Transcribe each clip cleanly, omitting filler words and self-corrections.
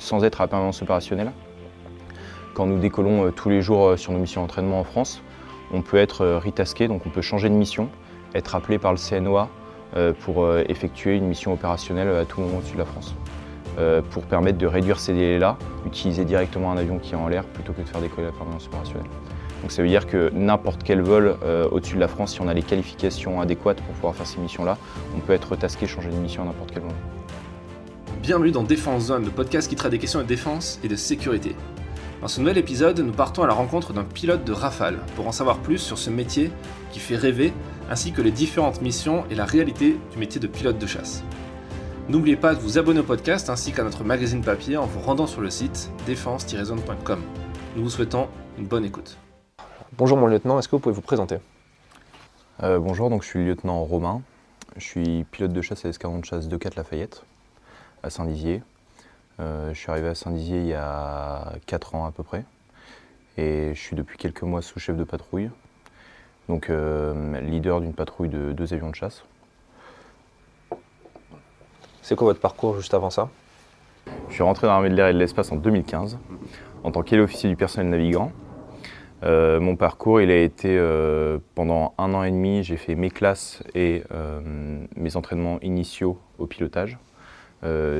sans être à permanence opérationnelle. Quand nous décollons tous les jours sur nos missions d'entraînement en France, on peut être retaské, donc on peut changer de mission, être appelé par le CNOA pour effectuer une mission opérationnelle à tout moment au-dessus de la France. Pour permettre de réduire ces délais-là, utiliser directement un avion qui est en l'air plutôt que de faire décoller la permanence opérationnelle. Donc ça veut dire que n'importe quel vol au-dessus de la France, si on a les qualifications adéquates pour pouvoir faire ces missions-là, on peut être tasqué, changer de mission à n'importe quel moment. Bienvenue dans Défense Zone, le podcast qui traite des questions de défense et de sécurité. Dans ce nouvel épisode, nous partons à la rencontre d'un pilote de Rafale pour en savoir plus sur ce métier qui fait rêver, ainsi que les différentes missions et la réalité du métier de pilote de chasse. N'oubliez pas de vous abonner au podcast ainsi qu'à notre magazine papier en vous rendant sur le site défense-zone.com. Nous vous souhaitons une bonne écoute. Bonjour mon lieutenant, est-ce que vous pouvez vous présenter ? Bonjour, donc je suis le lieutenant Romain. Je suis pilote de chasse à l'escadron de chasse 2-4 Lafayette, à Saint-Dizier. Je suis arrivé à Saint-Dizier il y a 4 ans à peu près. Et je suis depuis quelques mois sous-chef de patrouille. Donc leader d'une patrouille de 2 avions de chasse. C'est quoi votre parcours juste avant ça ? Je suis rentré dans l'armée de l'air et de l'espace en 2015 en tant qu'officier du personnel navigant. Mon parcours, il a été pendant 1 an et demi, j'ai fait mes classes et mes entraînements initiaux au pilotage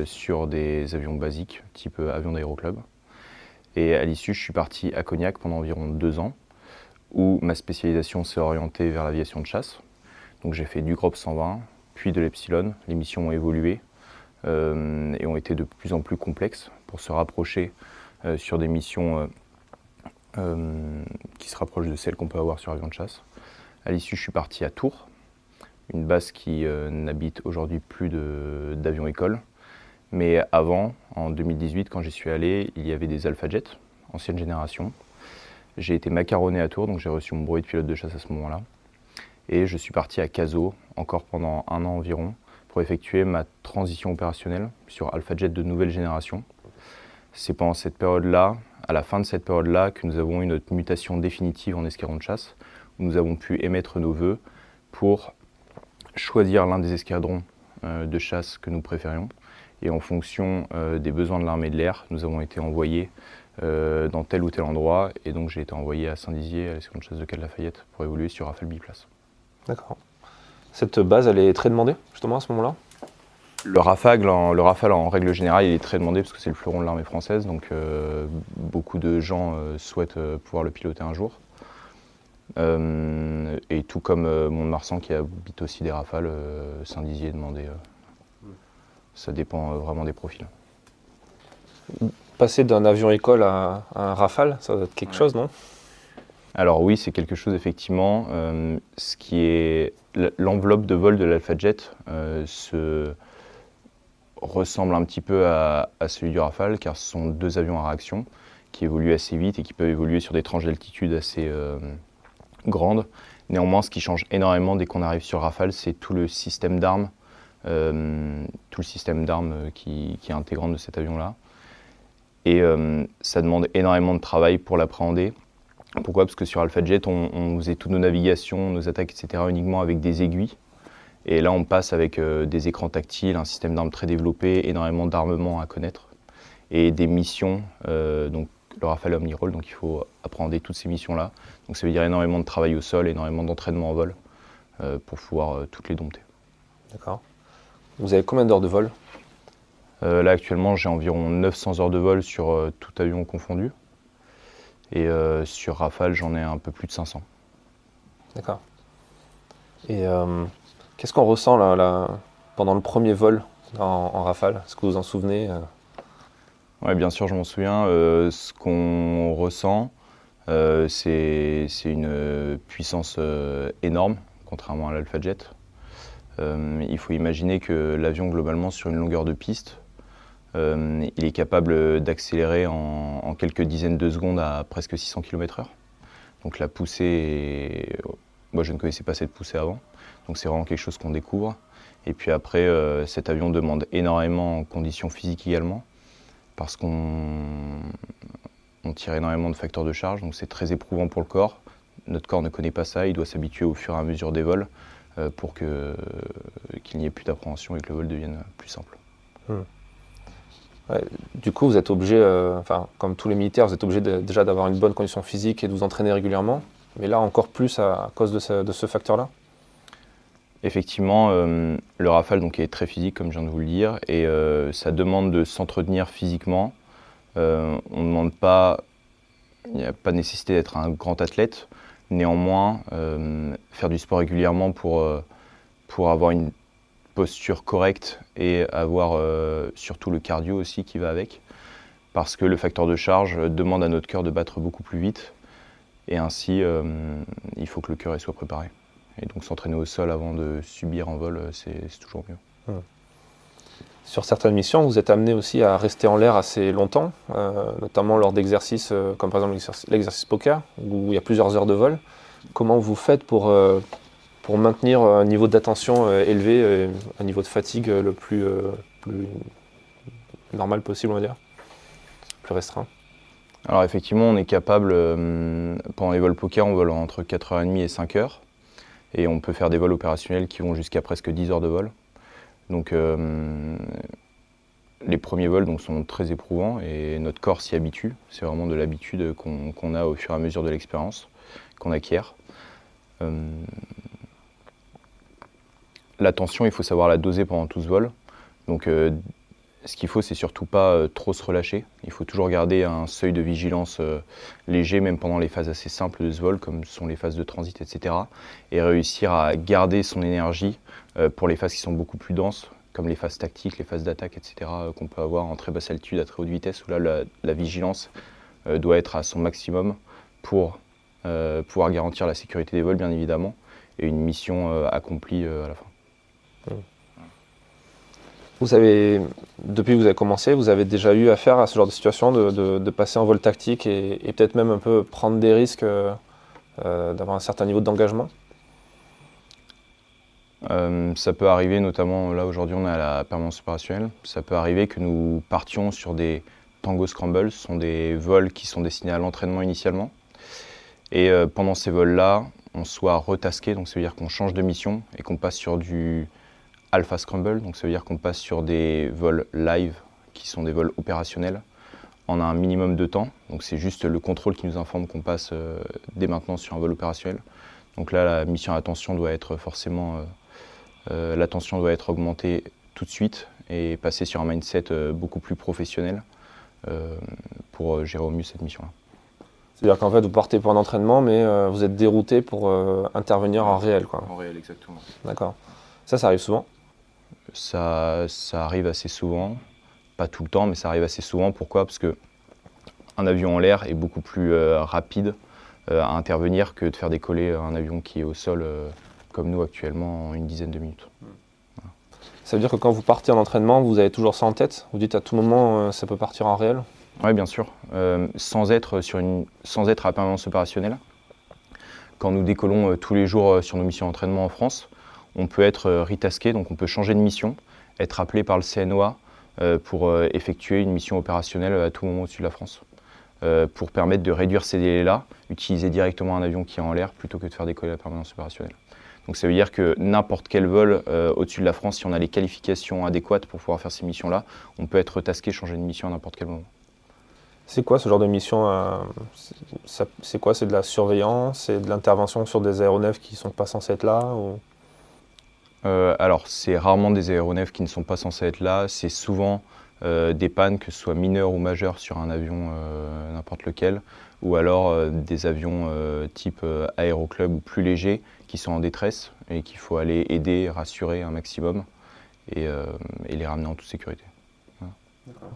sur des avions basiques, type avion d'aéroclub. Et à l'issue, je suis parti à Cognac pendant environ 2 ans, où ma spécialisation s'est orientée vers l'aviation de chasse. Donc j'ai fait du Grop 120, puis de l'Epsilon. Les missions ont évolué et ont été de plus en plus complexes pour se rapprocher sur des missions qui se rapprochent de celles qu'on peut avoir sur avion de chasse. À l'issue, je suis parti à Tours, une base qui n'habite aujourd'hui plus d'avions école. Mais avant, en 2018, quand j'y suis allé, il y avait des Alpha Jet, ancienne génération. J'ai été macaronné à Tours, donc j'ai reçu mon brevet de pilote de chasse à ce moment-là. Et je suis parti à Cazaux, encore pendant 1 an environ, pour effectuer ma transition opérationnelle sur Alpha Jet de nouvelle génération. C'est pendant cette période-là, à la fin de cette période-là, que nous avons eu notre mutation définitive en escadron de chasse, où nous avons pu émettre nos vœux pour choisir l'un des escadrons de chasse que nous préférions. Et en fonction des besoins de l'armée de l'air, nous avons été envoyés dans tel ou tel endroit. Et donc j'ai été envoyé à Saint-Dizier, à l'escadron de chasse de 4 Lafayette, pour évoluer sur Rafale biplace. D'accord. Cette base, elle est très demandée, justement, à ce moment-là ? Le Rafale, en règle générale, il est très demandé parce que c'est le fleuron de l'armée française. Donc beaucoup de gens souhaitent pouvoir le piloter un jour. Et tout comme Mont-de-Marsan qui habite aussi des Rafales, Saint-Dizier est demandé. Ça dépend vraiment des profils. Passer d'un avion école à un Rafale, ça doit être quelque chose, non ? Alors oui, c'est quelque chose effectivement. Ce qui est l'enveloppe de vol de l'Alpha Jet se ressemble un petit peu à celui du Rafale, car ce sont 2 avions à réaction qui évoluent assez vite et qui peuvent évoluer sur des tranches d'altitude assez grandes. Néanmoins, ce qui change énormément dès qu'on arrive sur Rafale, c'est tout le système d'armes, qui est intégrant de cet avion-là. Et ça demande énormément de travail pour l'appréhender. Pourquoi ? Parce que sur Alpha Jet, on faisait toutes nos navigations, nos attaques, etc. uniquement avec des aiguilles. Et là, on passe avec des écrans tactiles, un système d'armes très développé, énormément d'armements à connaître et des missions. Donc le Rafale Omnirole, donc il faut appréhender toutes ces missions-là. Donc ça veut dire énormément de travail au sol, énormément d'entraînement en vol pour pouvoir toutes les dompter. D'accord. Vous avez combien d'heures de vol ? Là, actuellement, j'ai environ 900 heures de vol sur tout avion confondu. Et sur Rafale, j'en ai un peu plus de 500. D'accord. Et qu'est-ce qu'on ressent là, pendant le premier vol en Rafale ? Est-ce que vous vous en souvenez ? Oui, bien sûr, je m'en souviens. Ce qu'on ressent, c'est une puissance énorme, contrairement à l'Alpha Jet. Il faut imaginer que l'avion, globalement, sur une longueur de piste, il est capable d'accélérer en quelques dizaines de secondes à presque 600 km/h. Donc la poussée, moi je ne connaissais pas cette poussée avant, donc c'est vraiment quelque chose qu'on découvre. Et puis après, cet avion demande énormément en conditions physiques également, parce qu'on tire énormément de facteurs de charge, donc c'est très éprouvant pour le corps. Notre corps ne connaît pas ça, il doit s'habituer au fur et à mesure des vols pour qu'il n'y ait plus d'appréhension et que le vol devienne plus simple. Ouais, du coup, vous êtes obligé, comme tous les militaires, vous êtes obligé déjà d'avoir une bonne condition physique et de vous entraîner régulièrement. Mais là, encore plus à cause de ce facteur-là. Effectivement, le Rafale donc, est très physique, comme je viens de vous le dire, et ça demande de s'entretenir physiquement. On ne demande pas, il n'y a pas nécessité d'être un grand athlète. Néanmoins, faire du sport régulièrement pour avoir une posture correcte et avoir surtout le cardio aussi qui va avec. Parce que le facteur de charge demande à notre cœur de battre beaucoup plus vite. Et ainsi, il faut que le cœur soit préparé. Et donc s'entraîner au sol avant de subir en vol, c'est toujours mieux. Sur certaines missions, vous êtes amené aussi à rester en l'air assez longtemps, notamment lors d'exercices comme par exemple l'exercice poker, où il y a plusieurs heures de vol. Comment vous faites pour maintenir un niveau d'attention élevé, un niveau de fatigue le plus normal possible, on va dire, plus restreint? Alors effectivement, on est capable, pendant les vols poker, on vole entre 4h30 et 5h. Et on peut faire des vols opérationnels qui vont jusqu'à presque 10 heures de vol. Donc les premiers vols donc, sont très éprouvants et notre corps s'y habitue. C'est vraiment de l'habitude qu'on a au fur et à mesure de l'expérience, qu'on acquiert. La tension, il faut savoir la doser pendant tout ce vol. Donc ce qu'il faut, c'est surtout pas trop se relâcher. Il faut toujours garder un seuil de vigilance léger, même pendant les phases assez simples de ce vol, comme sont les phases de transit, etc. Et réussir à garder son énergie pour les phases qui sont beaucoup plus denses, comme les phases tactiques, les phases d'attaque, etc., qu'on peut avoir en très basse altitude, à très haute vitesse, où là, la vigilance doit être à son maximum pour pouvoir garantir la sécurité des vols, bien évidemment, et une mission accomplie à la fin. Depuis que vous avez commencé, vous avez déjà eu affaire à ce genre de situation, de passer en vol tactique et peut-être même un peu prendre des risques, d'avoir un certain niveau d'engagement? Ça peut arriver, notamment là aujourd'hui on est à la permanence opérationnelle, ça peut arriver que nous partions sur des Tango Scramble, ce sont des vols qui sont destinés à l'entraînement initialement. Et pendant ces vols-là, on soit retasqué, donc ça veut dire qu'on change de mission et qu'on passe sur du Alpha Scramble, donc ça veut dire qu'on passe sur des vols live, qui sont des vols opérationnels, en un minimum de temps. Donc c'est juste le contrôle qui nous informe qu'on passe dès maintenant sur un vol opérationnel. Donc là, la mission attention doit être forcément, l'attention doit être augmentée tout de suite et passer sur un mindset beaucoup plus professionnel pour gérer au mieux cette mission-là. C'est-à-dire qu'en fait, vous partez pour un entraînement, mais vous êtes dérouté pour intervenir en réel, quoi. En réel, exactement. D'accord. Ça arrive souvent? Ça arrive assez souvent, pas tout le temps, mais ça arrive assez souvent. Pourquoi? Parce qu'un avion en l'air est beaucoup plus rapide à intervenir que de faire décoller un avion qui est au sol, comme nous actuellement, en une dizaine de minutes. Voilà. Ça veut dire que quand vous partez en entraînement, vous avez toujours ça en tête? Vous dites à tout moment, ça peut partir en réel? Oui, bien sûr. Sans être à la permanence opérationnelle, quand nous décollons tous les jours sur nos missions d'entraînement en France, on peut être retasqué, donc on peut changer de mission, être appelé par le CNOA pour effectuer une mission opérationnelle à tout moment au-dessus de la France. Pour permettre de réduire ces délais-là, utiliser directement un avion qui est en l'air plutôt que de faire décoller la permanence opérationnelle. Donc ça veut dire que n'importe quel vol au-dessus de la France, si on a les qualifications adéquates pour pouvoir faire ces missions-là, on peut être retasqué, changer de mission à n'importe quel moment. C'est quoi ce genre de mission? C'est quoi? C'est de la surveillance? C'est de l'intervention sur des aéronefs qui ne sont pas censés être là ou... Alors, c'est rarement des aéronefs qui ne sont pas censés être là. C'est souvent des pannes, que ce soit mineures ou majeures, sur un avion n'importe lequel, ou alors des avions type aéroclub ou plus légers qui sont en détresse et qu'il faut aller aider, rassurer un maximum et les ramener en toute sécurité. Voilà. D'accord.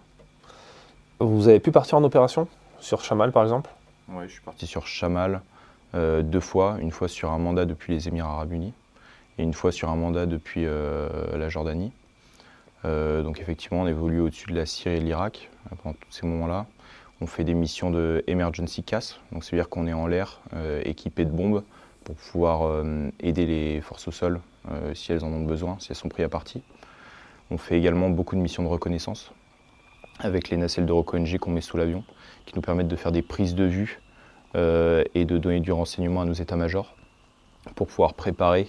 Vous avez pu partir en opération sur Chamal par exemple? Oui, je suis parti sur Chamal 2 fois, une fois sur un mandat depuis les Émirats Arabes Unis et une fois sur un mandat depuis la Jordanie. Donc effectivement, on évolue au-dessus de la Syrie et de l'Irak pendant tous ces moments-là. On fait des missions de emergency CAS, donc ça veut dire qu'on est en l'air équipé de bombes pour pouvoir aider les forces au sol si elles en ont besoin, si elles sont prises à partie. On fait également beaucoup de missions de reconnaissance avec les nacelles de Roko-NG qu'on met sous l'avion, qui nous permettent de faire des prises de vue et de donner du renseignement à nos états-majors pour pouvoir préparer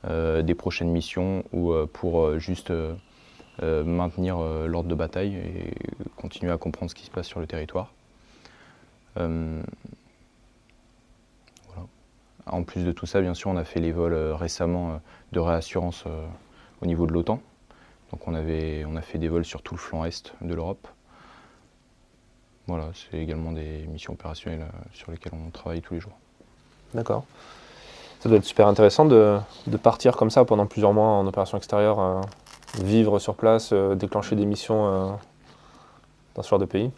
des prochaines missions ou pour juste maintenir l'ordre de bataille et continuer à comprendre ce qui se passe sur le territoire. Voilà. En plus de tout ça, bien sûr, on a fait les vols récemment de réassurance au niveau de l'OTAN. Donc on a fait des vols sur tout le flanc est de l'Europe. Voilà, c'est également des missions opérationnelles sur lesquelles on travaille tous les jours. D'accord. Ça doit être super intéressant de partir comme ça pendant plusieurs mois en opération extérieure, vivre sur place, déclencher des missions dans ce genre de pays.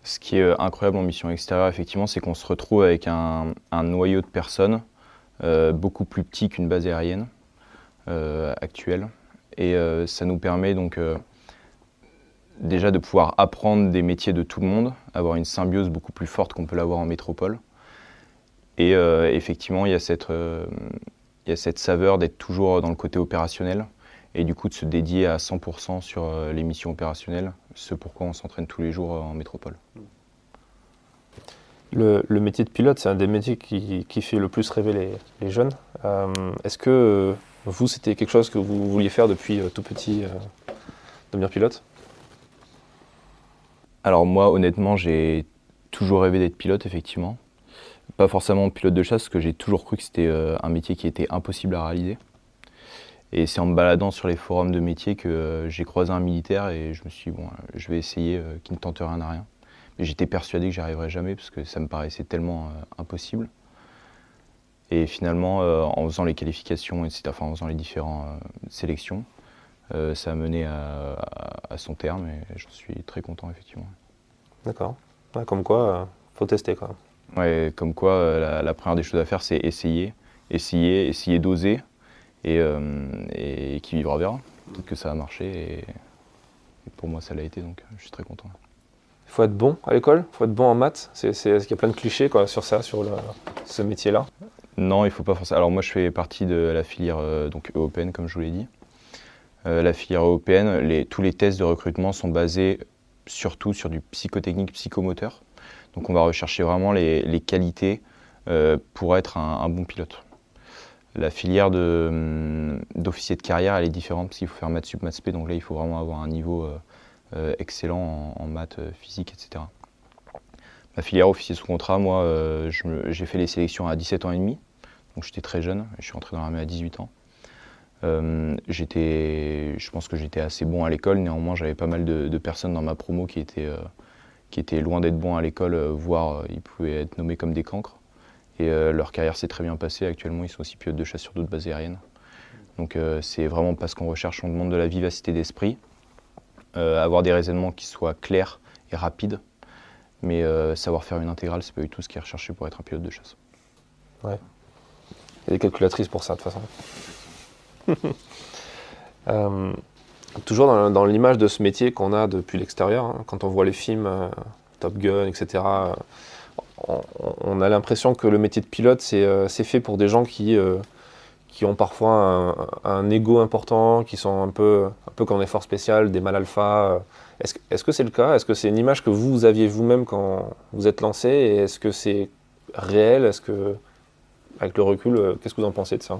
Ce qui est incroyable en mission extérieure, effectivement, c'est qu'on se retrouve avec un noyau de personnes beaucoup plus petit qu'une base aérienne actuelle. Et ça nous permet donc déjà de pouvoir apprendre des métiers de tout le monde, avoir une symbiose beaucoup plus forte qu'on peut l'avoir en métropole. Et effectivement, il y a cette saveur d'être toujours dans le côté opérationnel et du coup de se dédier à 100% sur les missions opérationnelles, ce pourquoi on s'entraîne tous les jours en métropole. Le métier de pilote, c'est un des métiers qui fait le plus rêver les jeunes. Est-ce que vous, c'était quelque chose que vous vouliez faire depuis tout petit, devenir pilote ? Alors moi, honnêtement, j'ai toujours rêvé d'être pilote, effectivement. Pas forcément pilote de chasse, parce que j'ai toujours cru que c'était un métier qui était impossible à réaliser. Et c'est en me baladant sur les forums de métiers que j'ai croisé un militaire et je me suis dit, bon, je vais essayer, qui ne tente rien à rien. Mais j'étais persuadé que j'y arriverais jamais, parce que ça me paraissait tellement impossible. Et finalement, en faisant les qualifications, etc., enfin, en faisant les différentes sélections, ça a mené à son terme et j'en suis très content, effectivement. D'accord. Ouais, comme quoi, faut tester, quoi. Ouais, comme quoi, la première des choses à faire, c'est essayer d'oser et qui vivra verra. Peut-être que ça a marché et pour moi, ça l'a été, donc je suis très content. Il faut être bon à l'école, il faut être bon en maths. Il y a plein de clichés quoi, sur ça, sur ce métier-là. Non, il ne faut pas forcément. Alors moi, je fais partie de la filière donc européenne, comme je vous l'ai dit. La filière européenne, tous les tests de recrutement sont basés surtout sur du psychotechnique, psychomoteur. Donc on va rechercher vraiment les qualités pour être un bon pilote. La filière d'officier de carrière, elle est différente parce qu'il faut faire maths sup, maths spé. Donc là, il faut vraiment avoir un niveau excellent en maths, physique, etc. La filière officier sous contrat, moi, j'ai fait les sélections à 17 ans et demi. Donc j'étais très jeune, je suis rentré dans l'armée à 18 ans. Je pense que j'étais assez bon à l'école, néanmoins j'avais pas mal de personnes dans ma promo qui étaient loin d'être bons à l'école, voire ils pouvaient être nommés comme des cancres. Et leur carrière s'est très bien passée, actuellement ils sont aussi pilotes de chasse sur d'autres bases aériennes. Donc c'est vraiment pas ce qu'on recherche, on demande de la vivacité d'esprit, avoir des raisonnements qui soient clairs et rapides, mais savoir faire une intégrale, c'est pas du tout ce qui est recherché pour être un pilote de chasse. Ouais. Il y a des calculatrices pour ça de toute façon. Toujours dans l'image de ce métier qu'on a depuis l'extérieur, hein, quand on voit les films Top Gun, etc., on a l'impression que le métier de pilote, c'est fait pour des gens qui ont parfois un ego important, qui sont un peu comme des forces spéciales, des mâles alpha. Est-ce que c'est le cas ? Est-ce que c'est une image que vous aviez vous-même quand vous êtes lancé ? Et est-ce que c'est réel ? Est-ce que, avec le recul, qu'est-ce que vous en pensez de ça ?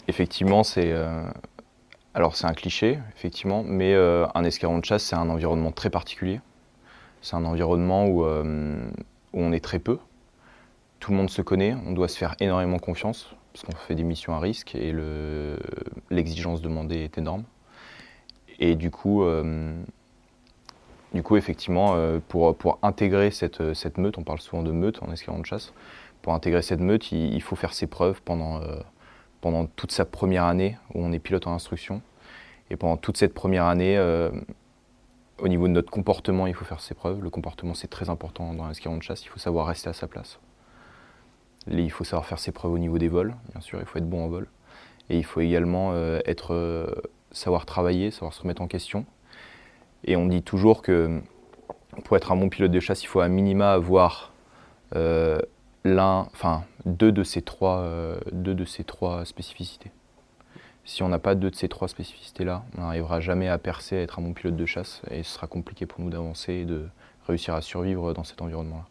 Effectivement, c'est un cliché, effectivement, mais un escadron de chasse, c'est un environnement très particulier. C'est un environnement où on est très peu. Tout le monde se connaît, on doit se faire énormément confiance, parce qu'on fait des missions à risque et l'exigence demandée est énorme. Et du coup effectivement, pour intégrer cette meute, on parle souvent de meute en escadron de chasse, pour intégrer cette meute, il faut faire ses preuves pendant toute sa première année où on est pilote en instruction. Et pendant toute cette première année, au niveau de notre comportement, il faut faire ses preuves. Le comportement, c'est très important dans l'escadron de chasse, il faut savoir rester à sa place. Il faut savoir faire ses preuves au niveau des vols, bien sûr, il faut être bon en vol. Et il faut également savoir travailler, savoir se remettre en question. Et on dit toujours que pour être un bon pilote de chasse, il faut à minima avoir deux de ces trois spécificités. Si on n'a pas deux de ces trois spécificités-là, on n'arrivera jamais à percer, à être un bon pilote de chasse, et ce sera compliqué pour nous d'avancer et de réussir à survivre dans cet environnement-là.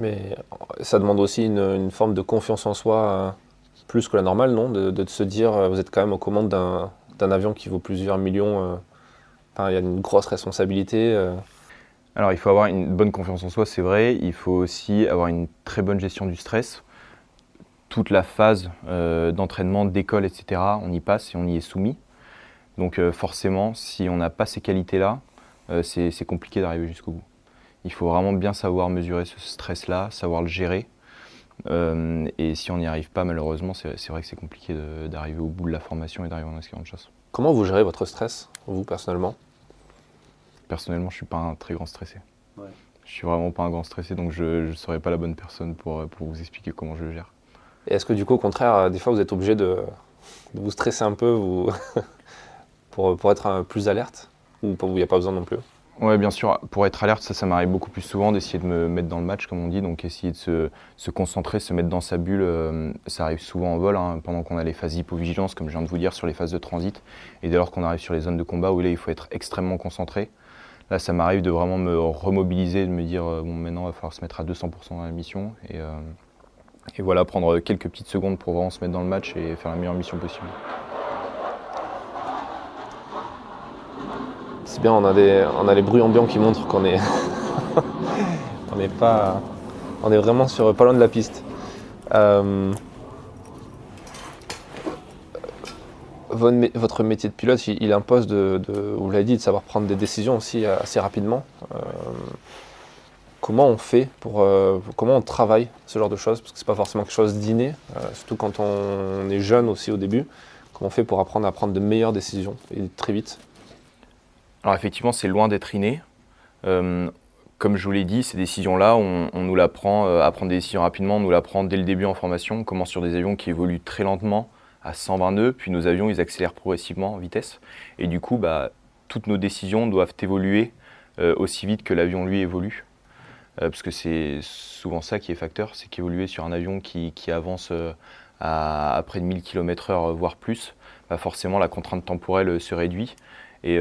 Mais ça demande aussi une forme de confiance en soi plus que la normale, non, de se dire, vous êtes quand même aux commandes d'un avion qui vaut plusieurs millions. Il y a une grosse responsabilité. Alors il faut avoir une bonne confiance en soi, c'est vrai. Il faut aussi avoir une très bonne gestion du stress. Toute la phase d'entraînement, d'école, etc., on y passe et on y est soumis. Donc forcément, si on n'a pas ces qualités-là, c'est compliqué d'arriver jusqu'au bout. Il faut vraiment bien savoir mesurer ce stress-là, savoir le gérer. Et si on n'y arrive pas, malheureusement, c'est vrai que c'est compliqué d'arriver au bout de la formation et d'arriver en escadron de chasse. Comment vous gérez votre stress, vous, personnellement ? Personnellement, je ne suis pas un très grand stressé. Ouais. Je suis vraiment pas un grand stressé, donc je ne serais pas la bonne personne pour vous expliquer comment je le gère. Et est-ce que du coup, au contraire, des fois, vous êtes obligé de vous stresser un peu pour être plus alerte ? Ou il n'y a pas besoin non plus ? Oui, bien sûr. Pour être alerte, ça m'arrive beaucoup plus souvent d'essayer de me mettre dans le match, comme on dit. Donc essayer de se concentrer, se mettre dans sa bulle, ça arrive souvent en vol, pendant qu'on a les phases d'hypovigilance, comme je viens de vous dire, sur les phases de transit. Et dès lors qu'on arrive sur les zones de combat, où là, il faut être extrêmement concentré. Là, ça m'arrive de vraiment me remobiliser, de me dire, maintenant, il va falloir se mettre à 200% dans la mission. Et voilà, prendre quelques petites secondes pour vraiment se mettre dans le match et faire la meilleure mission possible. C'est bien, on a les bruits ambiants qui montrent qu'on est on est vraiment pas loin de la piste. Votre métier de pilote, il impose vous l'avez dit, de savoir prendre des décisions aussi assez rapidement. Comment on fait comment on travaille ce genre de choses ? Parce que c'est pas forcément quelque chose d'inné, surtout quand on est jeune aussi au début. Comment on fait pour apprendre à prendre de meilleures décisions et très vite ? Alors effectivement, c'est loin d'être inné. Comme je vous l'ai dit, ces décisions-là, on nous l'apprend à prendre des décisions rapidement, on nous l'apprend dès le début en formation. On commence sur des avions qui évoluent très lentement, à 120 nœuds, puis nos avions, ils accélèrent progressivement en vitesse. Et du coup, toutes nos décisions doivent évoluer aussi vite que l'avion, lui, évolue. Parce que c'est souvent ça qui est facteur, c'est qu'évoluer sur un avion qui avance à près de 1000 km/h, voire plus, forcément la contrainte temporelle se réduit. Et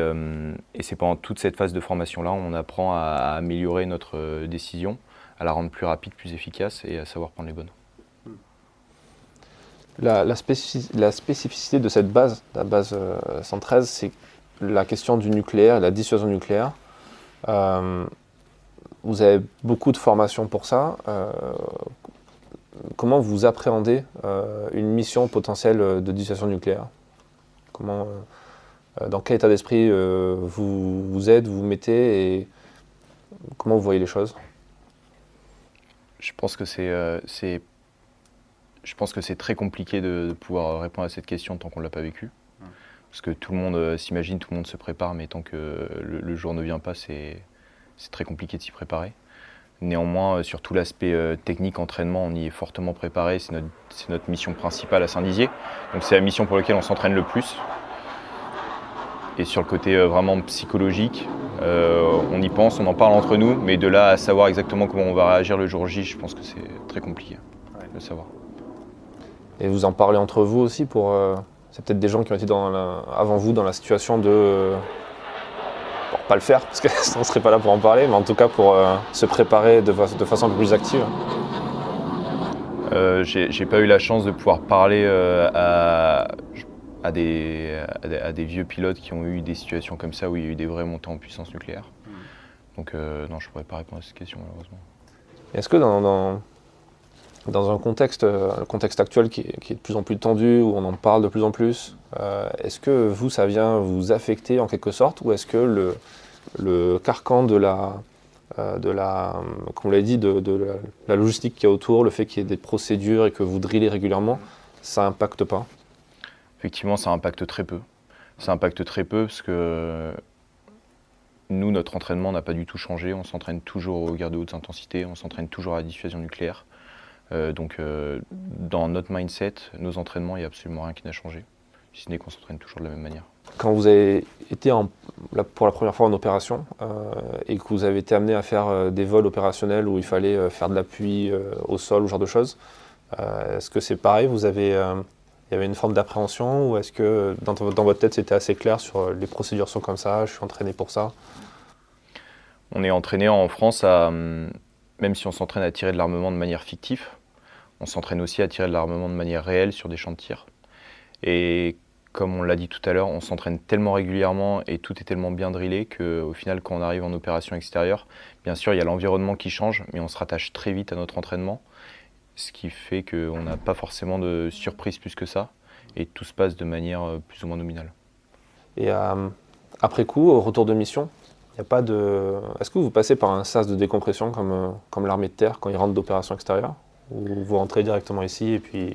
c'est pendant toute cette phase de formation-là, on apprend à améliorer notre décision, à la rendre plus rapide, plus efficace et à savoir prendre les bonnes. La spécificité de cette base, la base 113, c'est la question du nucléaire, la dissuasion nucléaire. Vous avez beaucoup de formations pour ça. Comment vous appréhendez une mission potentielle de dissuasion nucléaire ? Dans quel état d'esprit vous êtes, vous mettez et comment vous voyez les choses ? Je pense que c'est très compliqué de pouvoir répondre à cette question tant qu'on ne l'a pas vécu. Parce que tout le monde s'imagine, tout le monde se prépare, mais tant que le jour ne vient pas, c'est très compliqué de s'y préparer. Néanmoins, sur tout l'aspect technique, entraînement, on y est fortement préparé. C'est notre mission principale à Saint-Dizier. Donc c'est la mission pour laquelle on s'entraîne le plus. Et sur le côté vraiment psychologique, on y pense, on en parle entre nous, mais de là à savoir exactement comment on va réagir le jour J, je pense que c'est très compliqué de le savoir. Et vous en parlez entre vous aussi c'est peut-être des gens qui ont été avant vous dans la situation de... Pour pas le faire, parce qu'on ne serait pas là pour en parler, mais en tout cas pour se préparer de façon un peu plus active. J'ai pas eu la chance de pouvoir parler à des vieux pilotes qui ont eu des situations comme ça où il y a eu des vraies montées en puissance nucléaire. Donc non, je ne pourrais pas répondre à cette question malheureusement. Est-ce que dans un contexte actuel qui est de plus en plus tendu, où on en parle de plus en plus, est-ce que vous, ça vient vous affecter en quelque sorte, ou est-ce que le carcan de la, comme vous l'avez dit, de la logistique qu'il y a autour, le fait qu'il y ait des procédures et que vous drillez régulièrement, ça n'impacte pas ? Effectivement, ça impacte très peu. Ça impacte très peu parce que nous, notre entraînement n'a pas du tout changé. On s'entraîne toujours aux guerres de haute intensité, on s'entraîne toujours à la dissuasion nucléaire. Donc dans notre mindset, nos entraînements, il n'y a absolument rien qui n'a changé, si ce n'est qu'on s'entraîne toujours de la même manière. Quand vous avez été pour la première fois en opération et que vous avez été amené à faire des vols opérationnels où il fallait faire de l'appui au sol ou ce genre de choses, est-ce que c'est pareil, il y avait une forme d'appréhension, ou est-ce que dans votre tête c'était assez clair sur les procédures sont comme ça, je suis entraîné pour ça ? On est entraîné en France même si on s'entraîne à tirer de l'armement de manière fictive, on s'entraîne aussi à tirer de l'armement de manière réelle sur des champs de tir. Et comme on l'a dit tout à l'heure, on s'entraîne tellement régulièrement et tout est tellement bien drillé qu'au final, quand on arrive en opération extérieure, bien sûr, il y a l'environnement qui change, mais on se rattache très vite à notre entraînement, ce qui fait qu'on n'a pas forcément de surprise plus que ça, et tout se passe de manière plus ou moins nominale. Et après coup, au retour de mission, il n'y a pas de... Est-ce que vous passez par un sas de décompression comme l'armée de terre quand ils rentrent d'opération extérieure? Ou vous rentrez directement ici et puis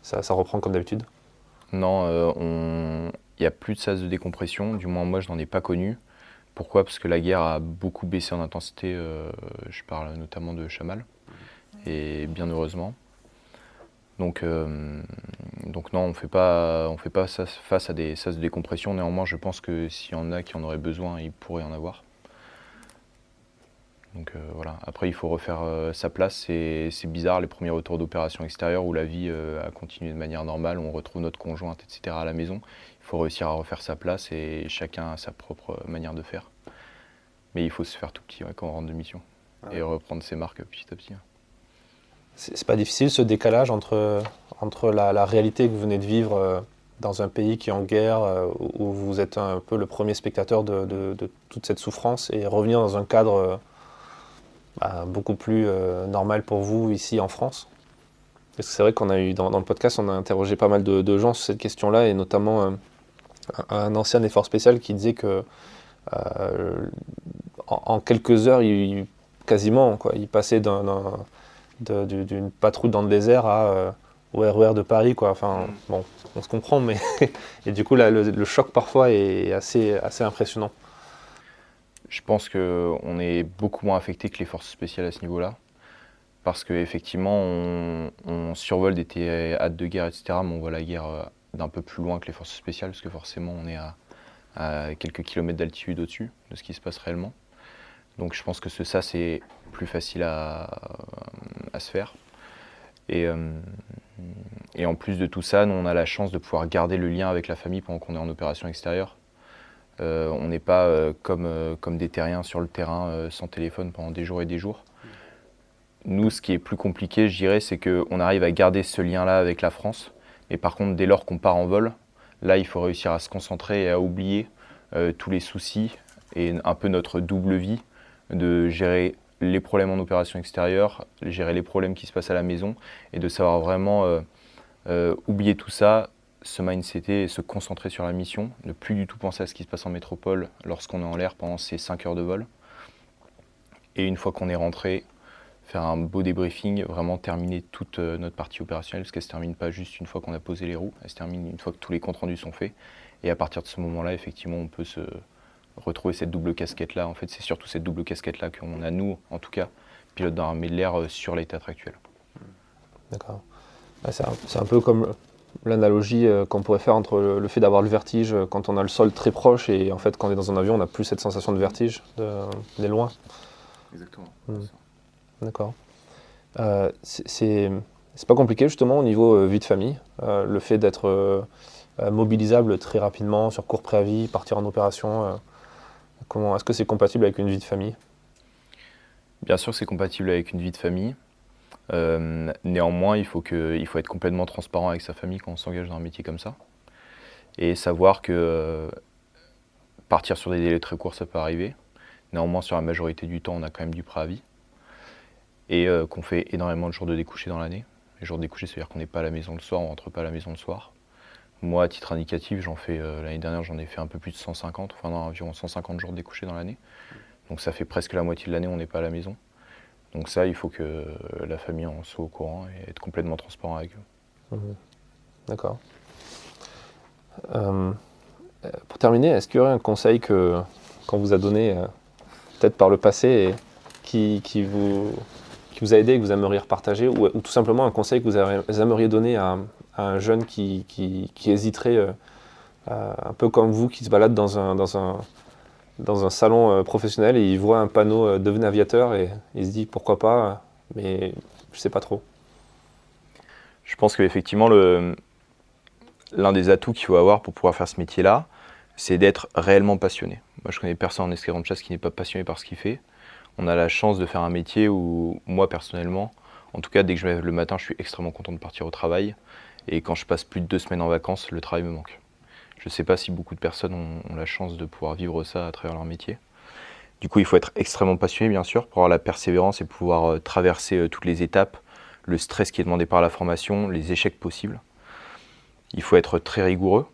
ça reprend comme d'habitude? Non, il n'y a plus de sas de décompression, du moins moi je n'en ai pas connu. Pourquoi? Parce que la guerre a beaucoup baissé en intensité, je parle notamment de Chamal, et bien heureusement. Donc non, on ne fait pas face à des sas de décompression. Néanmoins, je pense que s'il y en a qui en auraient besoin, ils pourraient en avoir. Donc voilà. Après, il faut refaire sa place. C'est bizarre les premiers retours d'opération extérieure où la vie a continué de manière normale, où on retrouve notre conjointe, etc. à la maison. Il faut réussir à refaire sa place et chacun a sa propre manière de faire. Mais il faut se faire tout petit quand on rentre de mission et reprendre ses marques petit à petit. C'est pas difficile ce décalage entre la réalité que vous venez de vivre dans un pays qui est en guerre, où vous êtes un peu le premier spectateur de toute cette souffrance, et revenir dans un cadre beaucoup plus normal pour vous ici en France? Parce que c'est vrai qu'on a eu dans le podcast, on a interrogé pas mal de gens sur cette question-là, et notamment un ancien des forces spéciales qui disait que en quelques heures, quasiment, il passait d'une patrouille dans le désert au RER de Paris, quoi. Enfin, bon, on se comprend, mais et du coup, là, le choc parfois est assez impressionnant. Je pense qu'on est beaucoup moins affecté que les forces spéciales à ce niveau-là, parce qu'effectivement, on survole des théâtres de guerre, etc., mais on voit la guerre d'un peu plus loin que les forces spéciales, parce que forcément, on est à quelques kilomètres d'altitude au-dessus de ce qui se passe réellement. Donc je pense que ça, c'est plus facile à se faire. Et en plus de tout ça, nous, on a la chance de pouvoir garder le lien avec la famille pendant qu'on est en opération extérieure. On n'est pas comme des terriens sur le terrain sans téléphone pendant des jours et des jours. Nous, ce qui est plus compliqué, je dirais, c'est qu'on arrive à garder ce lien-là avec la France. Mais par contre, dès lors qu'on part en vol, là, il faut réussir à se concentrer et à oublier tous les soucis et un peu notre double vie de gérer les problèmes en opération extérieure, gérer les problèmes qui se passent à la maison et de savoir vraiment oublier tout ça, se mindsetter et se concentrer sur la mission, ne plus du tout penser à ce qui se passe en métropole lorsqu'on est en l'air pendant ces 5 heures de vol. Et une fois qu'on est rentré, faire un beau débriefing, vraiment terminer toute notre partie opérationnelle, parce qu'elle ne se termine pas juste une fois qu'on a posé les roues, elle se termine une fois que tous les comptes rendus sont faits. Et à partir de ce moment-là, effectivement, on peut se retrouver cette double casquette-là. En fait, c'est surtout cette double casquette-là qu'on a, nous, en tout cas, pilote dans l'armée de l'air, sur les théâtres actuels. D'accord. C'est un peu comme l'analogie qu'on pourrait faire entre le fait d'avoir le vertige quand on a le sol très proche, et en fait, quand on est dans un avion, on n'a plus cette sensation de vertige, d'être loin. Exactement. D'accord. C'est pas compliqué, justement, au niveau vie de famille, le fait d'être mobilisable très rapidement, sur court préavis, partir en opération. Est-ce que c'est compatible avec une vie de famille? Bien sûr, c'est compatible avec une vie de famille. Néanmoins, il faut être complètement transparent avec sa famille quand on s'engage dans un métier comme ça. Et savoir que partir sur des délais très courts, ça peut arriver. Néanmoins, sur la majorité du temps, on a quand même du préavis. Et qu'on fait énormément de jours de découchés dans l'année. Les jours de découchés, c'est-à-dire qu'on n'est pas à la maison le soir, on ne rentre pas à la maison le soir. Moi, à titre indicatif, l'année dernière, j'en ai fait un peu plus de 150, enfin non, environ 150 jours de découchés dans l'année. Donc ça fait presque la moitié de l'année où on n'est pas à la maison. Donc ça, il faut que la famille en soit au courant et être complètement transparent avec eux. D'accord. Pour terminer, est-ce qu'il y aurait un conseil qu'on vous a donné, peut-être par le passé, et qui vous a aidé et que vous aimeriez repartager, ou tout simplement un conseil que vous aimeriez donner à un jeune qui hésiterait, un peu comme vous, qui se balade dans un salon professionnel et il voit un panneau devenez aviateur et il se dit pourquoi pas, mais je sais pas trop. Je pense qu'effectivement, l'un des atouts qu'il faut avoir pour pouvoir faire ce métier-là, c'est d'être réellement passionné. Moi, je connais personne en escadron de chasse qui n'est pas passionné par ce qu'il fait. On a la chance de faire un métier où, moi personnellement, En tout cas, dès que je me lève le matin, je suis extrêmement content de partir au travail. Et quand je passe plus de 2 semaines en vacances, le travail me manque. Je ne sais pas si beaucoup de personnes ont la chance de pouvoir vivre ça à travers leur métier. Du coup, il faut être extrêmement passionné, bien sûr, pour avoir la persévérance et pouvoir traverser toutes les étapes, le stress qui est demandé par la formation, les échecs possibles. Il faut être très rigoureux,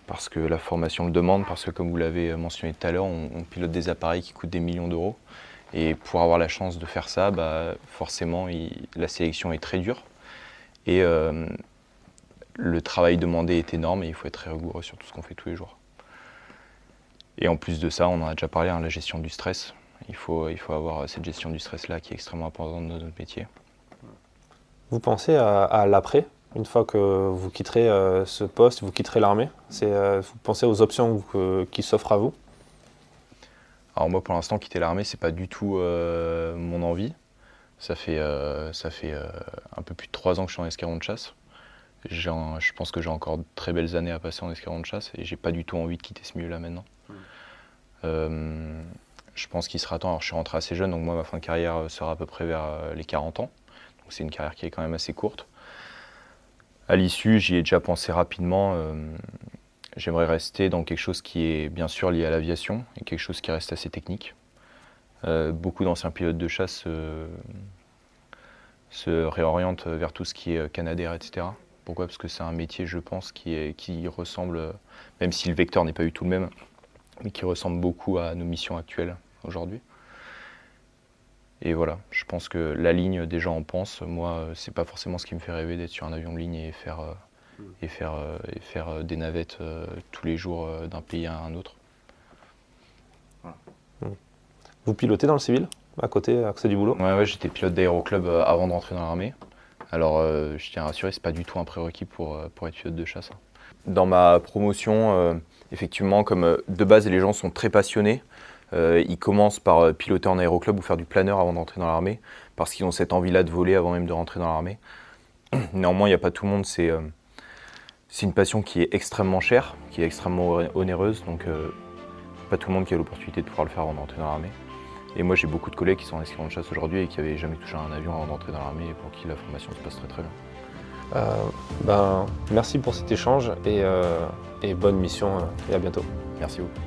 parce que la formation le demande, parce que comme vous l'avez mentionné tout à l'heure, on pilote des appareils qui coûtent des millions d'euros. Et pour avoir la chance de faire ça, forcément, la sélection est très dure. Et le travail demandé est énorme et il faut être très rigoureux sur tout ce qu'on fait tous les jours. Et en plus de ça, on en a déjà parlé, la gestion du stress. Il faut avoir cette gestion du stress-là qui est extrêmement importante dans notre métier. Vous pensez à l'après, une fois que vous quitterez ce poste, vous quitterez l'armée, vous pensez aux options qui s'offrent à vous? Alors moi, pour l'instant, quitter l'armée, c'est pas du tout mon envie. Ça fait un peu plus de 3 ans que je suis en escadron de chasse. Je pense que j'ai encore de très belles années à passer en escadron de chasse et j'ai pas du tout envie de quitter ce milieu-là maintenant. Je pense qu'il sera temps. Alors je suis rentré assez jeune, donc moi ma fin de carrière sera à peu près vers les 40 ans. Donc c'est une carrière qui est quand même assez courte. À l'issue, j'y ai déjà pensé rapidement. J'aimerais rester dans quelque chose qui est bien sûr lié à l'aviation et quelque chose qui reste assez technique. Beaucoup d'anciens pilotes de chasse se réorientent vers tout ce qui est Canadair, etc. Pourquoi ? Parce que c'est un métier, je pense, qui ressemble, même si le vecteur n'est pas du tout le même, mais qui ressemble beaucoup à nos missions actuelles aujourd'hui. Et voilà, je pense que la ligne, des gens en pensent. Moi, c'est pas forcément ce qui me fait rêver d'être sur un avion de ligne et faire des navettes tous les jours d'un pays à un autre. Voilà. Vous pilotez dans le civil, à côté du boulot ? Ouais, j'étais pilote d'aéroclub avant de rentrer dans l'armée. Alors, je tiens à rassurer, c'est pas du tout un prérequis pour être pilote de chasse. Dans ma promotion, effectivement, comme de base les gens sont très passionnés, ils commencent par piloter en aéroclub ou faire du planeur avant d'entrer dans l'armée, parce qu'ils ont cette envie-là de voler avant même de rentrer dans l'armée. Néanmoins, il n'y a pas tout le monde, c'est une passion qui est extrêmement chère, qui est extrêmement onéreuse, donc pas tout le monde qui a l'opportunité de pouvoir le faire avant d'entrer dans l'armée. Et moi, j'ai beaucoup de collègues qui sont en escadron de chasse aujourd'hui et qui n'avaient jamais touché un avion avant d'entrer dans l'armée et pour qui la formation se passe très très bien. Merci pour cet échange et bonne mission et à bientôt. Merci beaucoup.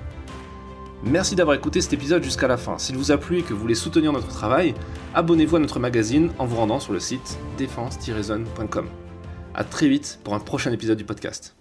Merci d'avoir écouté cet épisode jusqu'à la fin. S'il vous a plu et que vous voulez soutenir notre travail, abonnez-vous à notre magazine en vous rendant sur le site défense-zone.com. À très vite pour un prochain épisode du podcast.